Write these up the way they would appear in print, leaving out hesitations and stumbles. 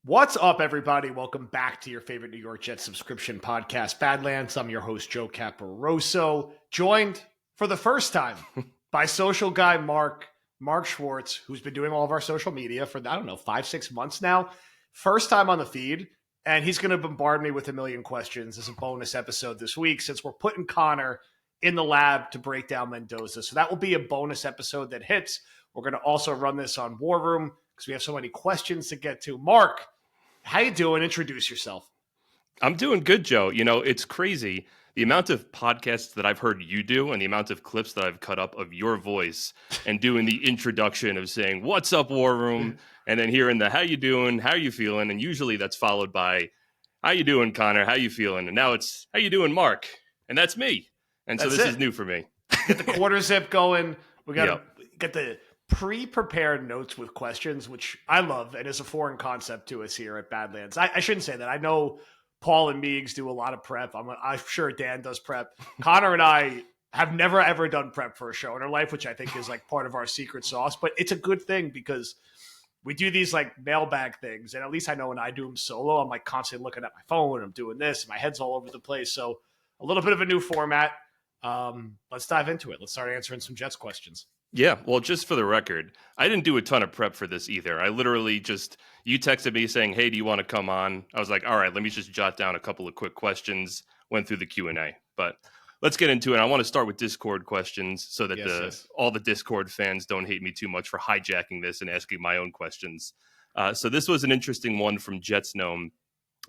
What's up, everybody? Welcome back to your favorite New York Jets subscription podcast, Badlands. I'm your host, Joe Caporoso, joined for the first time by social guy Mark Schwartz, who's been doing all of our social media for, 5-6 months now. First time on the feed, and he's going to bombard me with a million questions as a bonus episode this week since we're putting Connor in the lab to break down Mendoza. So that will be a bonus episode that hits. We're going to also run this on War Room because we have so many questions to get to. Mark, how you doing? Introduce yourself. I'm doing good, Joe. You know, it's crazy. The amount of podcasts that I've heard you do and the amount of clips that I've cut up of your voice and doing the introduction of saying, "What's up, War Room?" and then hearing the "How you doing? How you feeling?" And usually that's followed by, "How you doing, Connor? How you feeling?" And now it's, "How you doing, Mark?" And that's me. And so this is new for me. Get the quarter zip going. We got to get the pre-prepared notes with questions, which I love and is a foreign concept to us here at Badlands. I shouldn't say that. I know Paul and Meigs do a lot of prep. I'm sure Dan does prep. Connor and I have never, ever done prep for a show in our life, which I think is like part of our secret sauce. But it's a good thing because we do these like mailbag things. And at least I know when I do them solo, I'm like constantly looking at my phone. I'm doing this. And my head's all over the place. So a little bit of a new format. Let's dive into it. Let's start answering some Jets questions. Yeah, well, just for the record, I didn't do a ton of prep for this either. I literally just, you texted me saying, "Hey, do you want to come on?" I was like, all right, let me just jot down a couple of quick questions, went through the Q&A. But let's get into it. I want to start with Discord questions so that all the Discord fans don't hate me too much for hijacking this and asking my own questions. So this was an interesting one from Jets Gnome.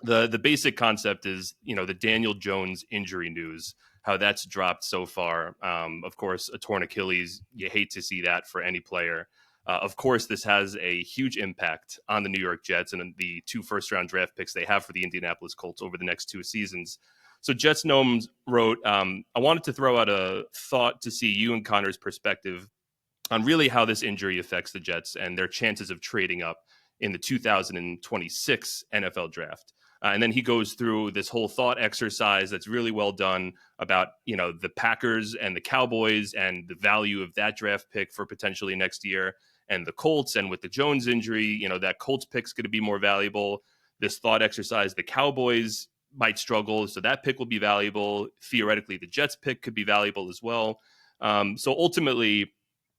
The basic concept is, the Daniel Jones injury news, how that's dropped so far. Of course, a torn Achilles, you hate to see that for any player. Of course, this has a huge impact on the New York Jets and the 2 first-round draft picks they have for the Indianapolis Colts over the next 2 seasons. So Jets Gnomes wrote, I wanted to throw out a thought to see you and Connor's perspective on really how this injury affects the Jets and their chances of trading up in the 2026 NFL draft. And then he goes through this whole thought exercise that's really well done about, the Packers and the Cowboys and the value of that draft pick for potentially next year, and the Colts. And with the Jones injury, that Colts pick's going to be more valuable. This thought exercise, the Cowboys might struggle, so that pick will be valuable. Theoretically, the Jets pick could be valuable as well. So ultimately,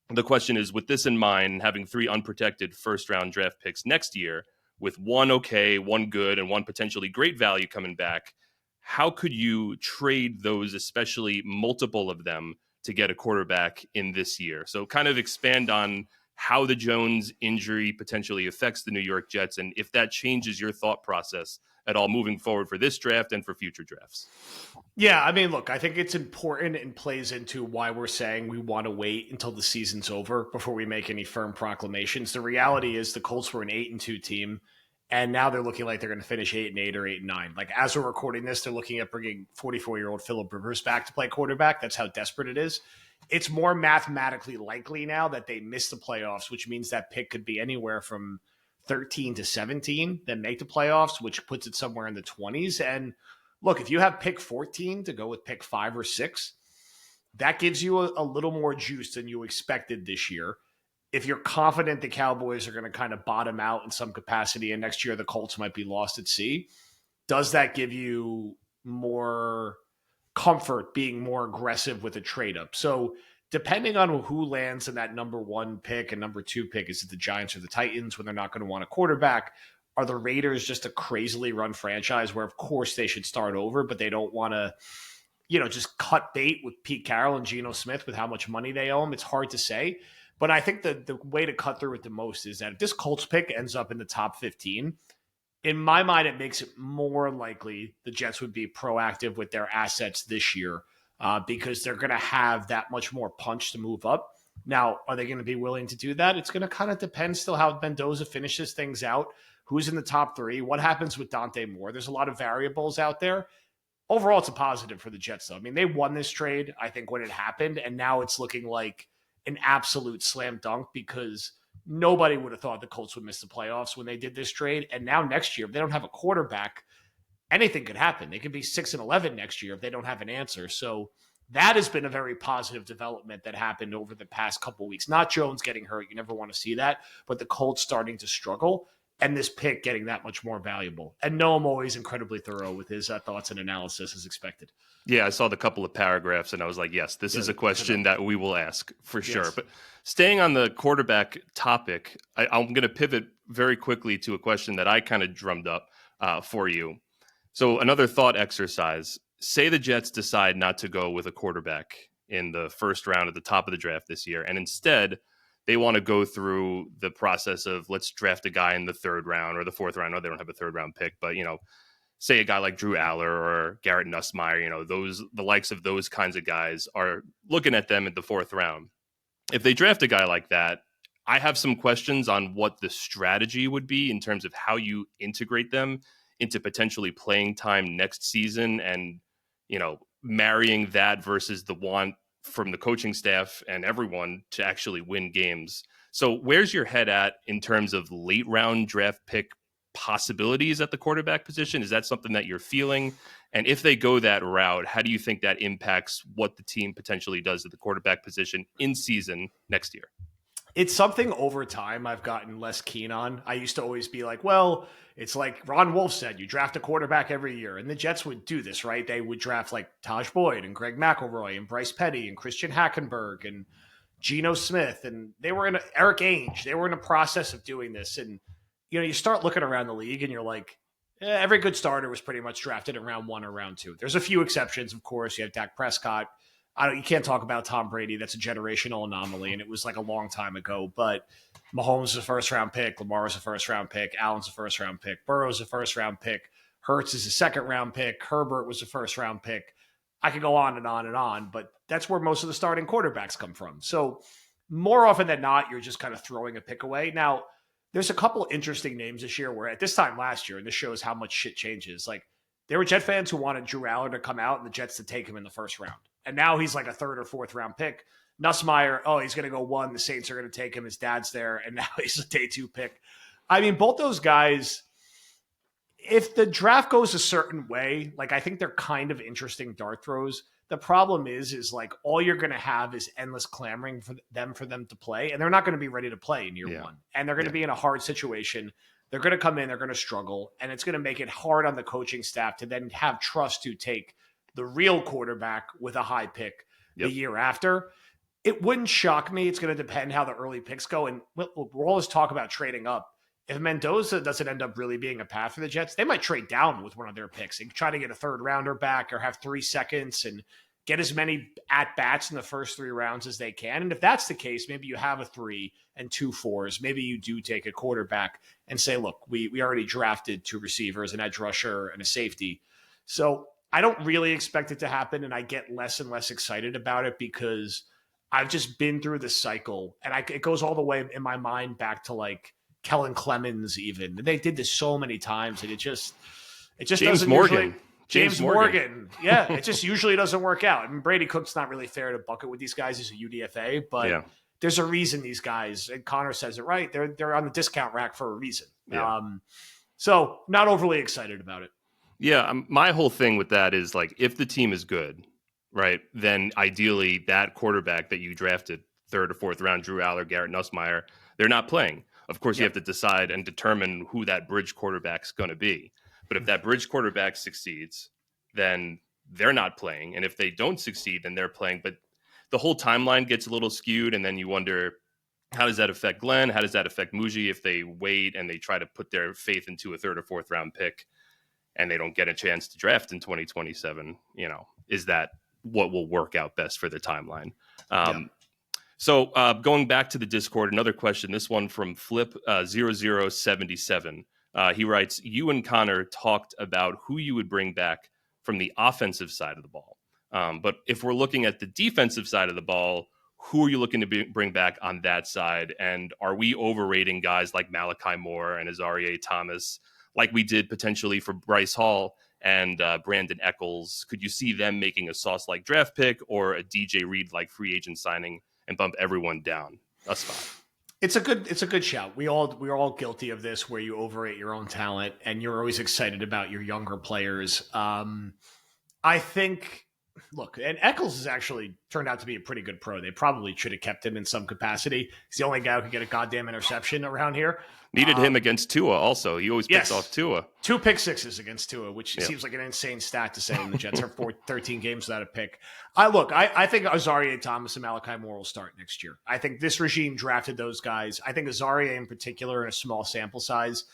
the question is, with this in mind, having 3 unprotected first-round draft picks next year, with 1 okay, 1 good, and 1 potentially great value coming back, how could you trade those, especially multiple of them, to get a quarterback in this year? So kind of expand on how the Jones injury potentially affects the New York Jets and if that changes your thought process at all moving forward for this draft and for future drafts. Yeah, I mean, look, I think it's important and plays into why we're saying we want to wait until the season's over before we make any firm proclamations. The reality is the Colts were an 8-2 team, and now they're looking like they're going to finish 8-8 or 8-9. Like, as we're recording this, they're looking at bringing 44-year-old Phillip Rivers back to play quarterback. That's how desperate it is. It's more mathematically likely now that they miss the playoffs, which means that pick could be anywhere from 13 to 17 that make the playoffs, which puts it somewhere in the 20s. And look, if you have pick 14 to go with pick 5 or 6, that gives you a little more juice than you expected this year. If you're confident the Cowboys are going to kind of bottom out in some capacity and next year the Colts might be lost at sea, does that give you more comfort being more aggressive with a trade up? So depending on who lands in that number 1 pick and number 2 pick, is it the Giants or the Titans when they're not going to want a quarterback? Are the Raiders just a crazily run franchise where, of course, they should start over, but they don't want to, just cut bait with Pete Carroll and Geno Smith with how much money they owe them? It's hard to say. But I think the way to cut through it the most is that if this Colts pick ends up in the top 15, in my mind, it makes it more likely the Jets would be proactive with their assets this year because they're going to have that much more punch to move up. Now, are they going to be willing to do that? It's going to kind of depend still how Mendoza finishes things out. Who's in the top 3? What happens with Dante Moore? There's a lot of variables out there. Overall, it's a positive for the Jets, though. I mean, they won this trade, I think, when it happened, and now it's looking like an absolute slam dunk because nobody would have thought the Colts would miss the playoffs when they did this trade. And now next year, if they don't have a quarterback, anything could happen. They could be 6-11 next year if they don't have an answer. So that has been a very positive development that happened over the past couple of weeks. Not Jones getting hurt. You never want to see that. But the Colts starting to struggle. and this pick getting that much more valuable. And Noam always incredibly thorough with his thoughts and analysis as expected. Yeah, I saw the couple of paragraphs and I was like, yes, this is a question that we will ask for sure. Yes. But staying on the quarterback topic, I'm going to pivot very quickly to a question that I kind of drummed up for you. So another thought exercise. Say the Jets decide not to go with a quarterback in the first round at the top of the draft this year, and instead they want to go through the process of let's draft a guy in the third round or the fourth round. No, they don't have a third round pick, but say a guy like Drew Aller or Garrett Nussmeier, the likes of those kinds of guys are looking at them in the fourth round. If they draft a guy like that, I have some questions on what the strategy would be in terms of how you integrate them into potentially playing time next season and, marrying that versus the want from the coaching staff and everyone to actually win games. So where's your head at in terms of late round draft pick possibilities at the quarterback position? Is that something that you're feeling? And if they go that route, how do you think that impacts what the team potentially does at the quarterback position in season next year? It's something over time I've gotten less keen on. I used to always be like, well, it's like Ron Wolf said, you draft a quarterback every year. And the Jets would do this, right? They would draft like Taj Boyd and Greg McElroy and Bryce Petty and Christian Hackenberg and Geno Smith. And they were Eric Ainge. They were in a process of doing this. And, you start looking around the league and you're like, every good starter was pretty much drafted in round 1 or round 2. There's a few exceptions, of course. You have Dak Prescott. You can't talk about Tom Brady. That's a generational anomaly, and it was like a long time ago. But Mahomes is a first-round pick. Lamar is a first-round pick. Allen's a first-round pick. Burrow's a first-round pick. Hurts is a second-round pick. Herbert was a first-round pick. I could go on and on and on, but that's where most of the starting quarterbacks come from. So more often than not, you're just kind of throwing a pick away. Now, there's a couple interesting names this year where at this time last year, and this shows how much shit changes, like there were Jet fans who wanted Drew Aller to come out and the Jets to take him in the first round. And now he's like a third or fourth round pick. Nussmeier, he's going to go 1. The Saints are going to take him. His dad's there. And now he's a day 2 pick. I mean, both those guys, if the draft goes a certain way, like I think they're kind of interesting dart throws. The problem is like all you're going to have is endless clamoring for them to play. And they're not going to be ready to play in year 1. And they're going to be in a hard situation. They're going to come in, they're going to struggle. And it's going to make it hard on the coaching staff to then have trust to take the real quarterback with a high pick the year after. It wouldn't shock me. It's going to depend how the early picks go. And we'll always talk about trading up. If Mendoza doesn't end up really being a path for the Jets, they might trade down with one of their picks and try to get a third rounder back or have 3 seconds and get as many at-bats in the first 3 rounds as they can. And if that's the case, maybe you have a 3 and 2 4s. Maybe you do take a quarterback and say, look, we already drafted 2 receivers, an edge rusher, and a safety. So I don't really expect it to happen, and I get less and less excited about it because I've just been through this cycle, and it goes all the way in my mind back to like Kellen Clemens even. They did this so many times, and it just James doesn't Morgan. usually... James Morgan. Yeah, it just usually doesn't work out. I mean, Brady Cook's not really fair to bucket with these guys. He's a UDFA, but there's a reason these guys, and Connor says it right, they're on the discount rack for a reason. Yeah. So not overly excited about it. Yeah, my whole thing with that is like if the team is good, right, then ideally that quarterback that you drafted, 3rd or 4th round, Drew Aller, Garrett Nussmeier, they're not playing. Of course, you have to decide and determine who that bridge quarterback's going to be. But if that bridge quarterback succeeds, then they're not playing. And if they don't succeed, then they're playing. But the whole timeline gets a little skewed. And then you wonder, how does that affect Glenn? How does that affect Muji if they wait and they try to put their faith into a 3rd or 4th round pick and they don't get a chance to draft in 2027? Is that what will work out best for the timeline? So going back to the Discord, another question, this one from Flip 0077. He writes, you and Connor talked about who you would bring back from the offensive side of the ball. But if we're looking at the defensive side of the ball, who are you looking to bring back on that side? And are we overrating guys like Malachi Moore and Azareye'h Thomas like we did potentially for Bryce Hall and Brandon Eccles? Could you see them making a sauce-like draft pick or a DJ Reed-like free agent signing and bump everyone down a spot? It's a good shout. We're all guilty of this, where you overrate your own talent and you're always excited about your younger players. I think look, and Eccles has actually turned out to be a pretty good pro. They probably should have kept him in some capacity. He's the only guy who could get a goddamn interception around here. Needed him against Tua also. He always picks off Tua. 2 pick sixes against Tua, which Yep. seems like an insane stat to say when the Jets are 13 games without a pick. I think Azaria Thomas and Malachi Moore will start next year. I think this regime drafted those guys. I think Azaria in particular, in a small sample size,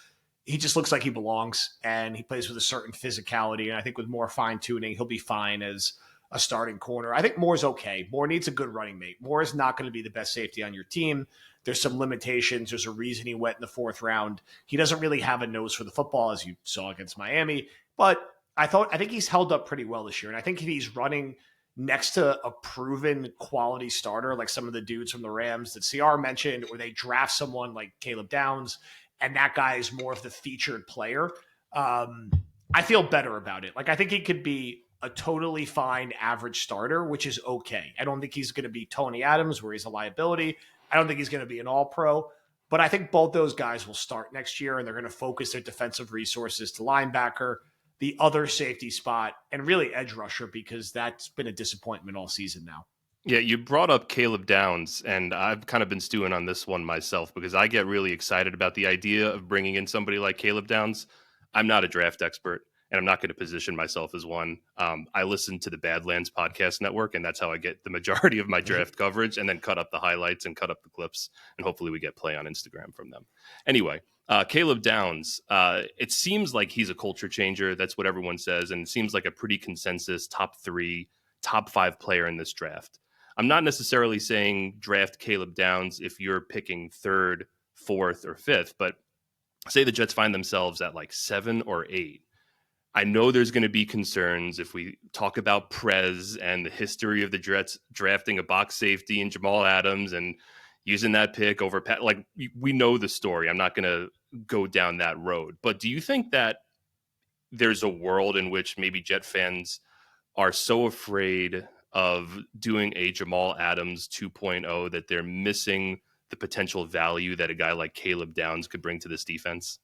he just looks like he belongs, and he plays with a certain physicality. And I think with more fine tuning, he'll be fine as a starting corner. I think Moore's okay. Moore needs a good running mate. Moore is not going to be the best safety on your team. There's some limitations. There's a reason he went in the 4th round. He doesn't really have a nose for the football, as you saw against Miami. But I think he's held up pretty well this year. And I think if he's running next to a proven quality starter, like some of the dudes from the Rams that CR mentioned, or they draft someone like Caleb Downs, and that guy is more of the featured player, I feel better about it. Like, I think he could be a totally fine average starter, which is okay. I don't think he's going to be Tony Adams, where he's a liability. I don't think he's going to be an all-pro, but I think both those guys will start next year, and they're going to focus their defensive resources to linebacker, the other safety spot, and really edge rusher, because that's been a disappointment all season now. Yeah, you brought up Caleb Downs, and I've kind of been stewing on this one myself because I get really excited about the idea of bringing in somebody like Caleb Downs. I'm not a draft expert, and I'm not going to position myself as one. I listen to the Badlands podcast network, and that's how I get the majority of my draft coverage, and then cut up the highlights and cut up the clips, and hopefully we get play on Instagram from them. Anyway, Caleb Downs, it seems like he's a culture changer. That's what everyone says, and it seems like a pretty consensus top 3, top 5 player in this draft. I'm not necessarily saying draft Caleb Downs if you're picking 3rd, 4th, or 5th, but say the Jets find themselves at like 7 or 8. I know there's going to be concerns if we talk about Prez and the history of the Jets drafting a box safety and Jamal Adams and using that pick over Pat. Like, we know the story. I'm not going to go down that road. But do you think that there's a world in which maybe Jet fans are so afraid of doing a Jamal Adams 2.0 that they're missing the potential value that a guy like Caleb Downs could bring to this defense?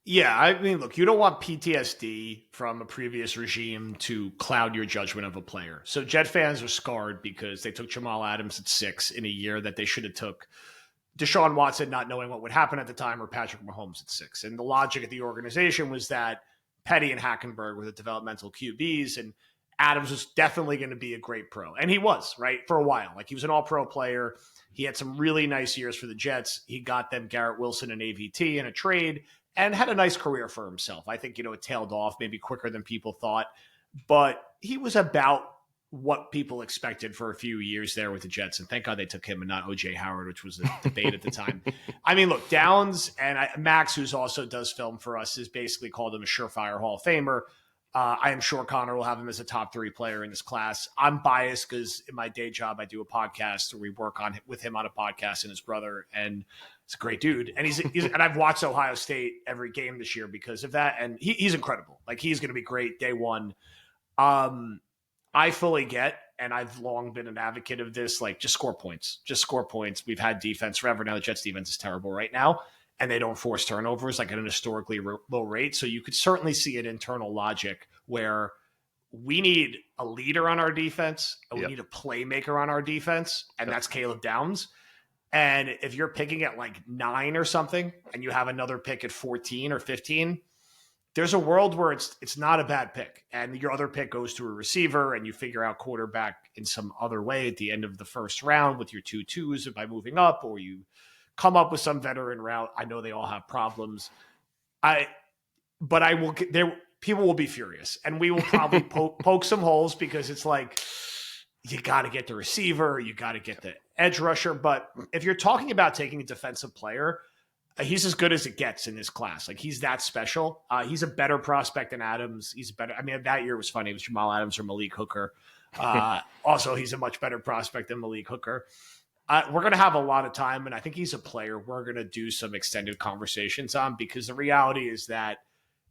Yeah, I mean, look, you don't want PTSD from a previous regime to cloud your judgment of a player. So Jet fans are scarred because they took Jamal Adams at 6 in a year that they should have took Deshaun Watson, not knowing what would happen at the time, or Patrick Mahomes at 6. And the logic of the organization was that Petty and Hackenberg were the developmental QBs, and Adams was definitely going to be a great pro. And he was, right, for a while. Like, he was an all-pro player. He had some really nice years for the Jets. He got them Garrett Wilson and AVT in a trade and had a nice career for himself. I think, it tailed off maybe quicker than people thought, but he was about what people expected for a few years there with the Jets. And thank God they took him and not OJ Howard, which was a debate at the time. I mean, look, Downs and Max, who's also does film for us, is basically called him a surefire Hall of Famer. I am sure Connor will have him as a top 3 player in this class. I'm biased because in my day job, I do a podcast where we work on with him on a podcast and his brother, and he's a great dude. And he's and I've watched Ohio State every game this year because of that. And he's incredible. Like, he's going to be great day one. I fully get, and I've long been an advocate of this, like, just score points. Just score points. We've had defense forever. Now the Jets defense is terrible right now, and they don't force turnovers like at an historically low rate. So you could certainly see an internal logic where we need a leader on our defense, and we need a playmaker on our defense, and that's Caleb Downs. And if you're picking at like 9 or something, and you have another pick at 14 or 15, there's a world where it's not a bad pick, and your other pick goes to a receiver, and you figure out quarterback in some other way at the end of the first round with your 2-2s by moving up, or you come up with some veteran route. I know they all have problems. But I will get there. People will be furious, and we will probably poke some holes because it's like, you got to get the receiver, you got to get the edge rusher. But if you're talking about taking a defensive player, he's as good as it gets in this class. Like, he's that special. He's a better prospect than Adams. He's better. I mean, that year was funny. It was Jamal Adams or Malik Hooker. Also, he's a much better prospect than Malik Hooker. We're going to have a lot of time, and I think he's a player we're going to do some extended conversations on, because the reality is that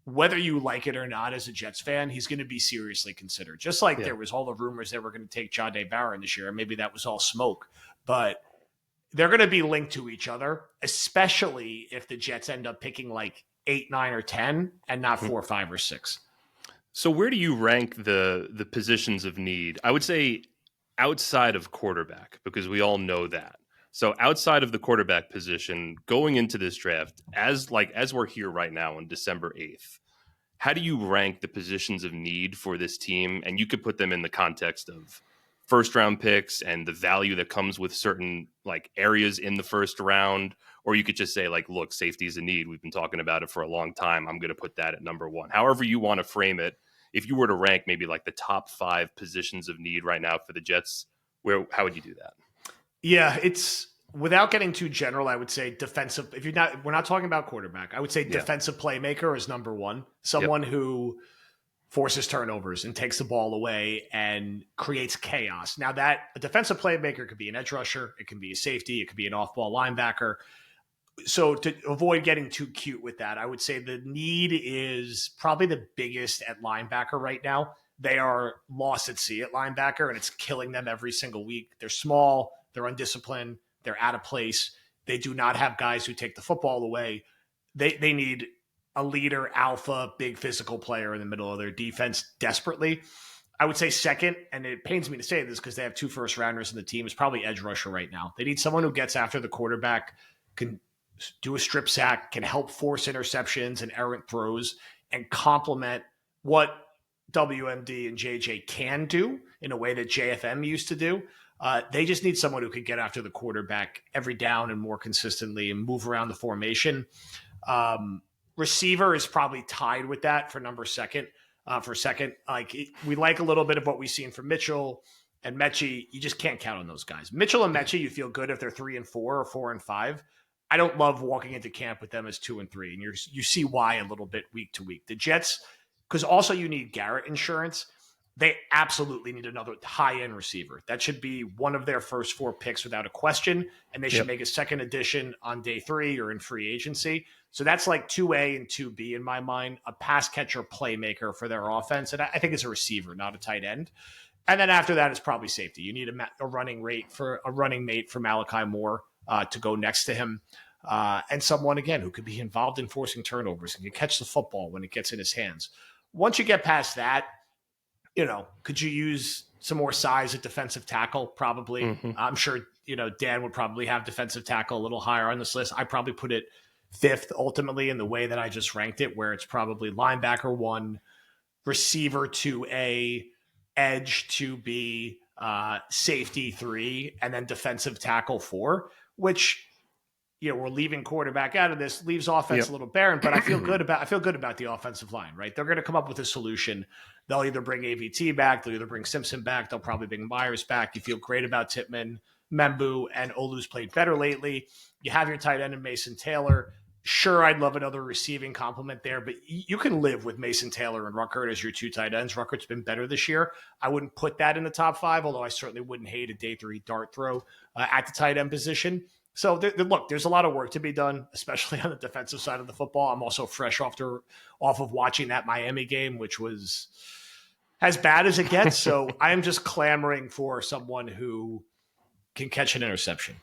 whether you like it or not as a Jets fan, he's going to be seriously considered. Just like there was all the rumors that we're going to take Jahdae Barron this year, and maybe that was all smoke. But they're going to be linked to each other, especially if the Jets end up picking like 8, 9, or 10 and not 4, 5, or 6. So where do you rank the positions of need? I would say outside of quarterback, because we all know that. So outside of the quarterback position, going into this draft, as we're here right now on December 8th, how do you rank the positions of need for this team? And you could put them in the context of first round picks and the value that comes with certain like areas in the first round. Or you could just say, like, look, safety is a need. We've been talking about it for a long time. I'm going to put that at number one. However you want to frame it, if you were to rank maybe like the top 5 positions of need right now for the Jets, how would you do that? Yeah, it's without getting too general, I would say defensive. If you're not, we're not talking about quarterback. I would say defensive playmaker is number one. Someone who forces turnovers and takes the ball away and creates chaos. Now that a defensive playmaker could be an edge rusher, it can be a safety, it could be an off-ball linebacker. So to avoid getting too cute with that, I would say the need is probably the biggest at linebacker right now. They are lost at sea at linebacker, and it's killing them every single week. They're small, they're undisciplined, they're out of place. They do not have guys who take the football away. They need a leader, alpha, big physical player in the middle of their defense desperately. I would say second, and it pains me to say this because they have 2 first rounders in the team, is probably edge rusher right now. They need someone who gets after the quarterback, can do a strip sack, can help force interceptions and errant throws, and complement what WMD and JJ can do in a way that JFM used to do. They just need someone who can get after the quarterback every down and more consistently and move around the formation. Receiver is probably tied with that for number second. For second, we like a little bit of what we've seen from Mitchell and Mechie. You just can't count on those guys. Mitchell and Mechie, you feel good if they're 3 and 4 or 4 and 5. I don't love walking into camp with them as 2 and 3, and you see why a little bit week to week. The Jets, because also you need Garrett insurance. They absolutely need another high-end receiver. That should be one of their first 4 picks without a question, and they should make a second addition on day 3 or in free agency. So that's like 2A and 2B in my mind, a pass catcher playmaker for their offense, and I think it's a receiver, not a tight end. And then after that, it's probably safety. You need a running mate for Malachi Moore to go next to him, and someone, again, who could be involved in forcing turnovers and can catch the football when it gets in his hands. Once you get past that, could you use some more size at defensive tackle? Probably. Mm-hmm. I'm sure, Dan would probably have defensive tackle a little higher on this list. I probably put it 5th ultimately in the way that I just ranked it, where it's probably linebacker 1, receiver 2A, edge 2B, safety 3, and then defensive tackle 4, which, we're leaving quarterback out of this, leaves offense a little barren, but I feel good about the offensive line, right? They're going to come up with a solution. They'll either bring AVT back, they'll either bring Simpson back, they'll probably bring Myers back. You feel great about Tippmann, Membu, and Olu's played better lately. You have your tight end in Mason Taylor. Sure, I'd love another receiving compliment there, but you can live with Mason Taylor and Ruckert as your 2 tight ends. Ruckert's been better this year. I wouldn't put that in the top 5, although I certainly wouldn't hate a day 3 dart throw at the tight end position. So, look, there's a lot of work to be done, especially on the defensive side of the football. I'm also fresh off of watching that Miami game, which was as bad as it gets. So I am just clamoring for someone who can catch an interception.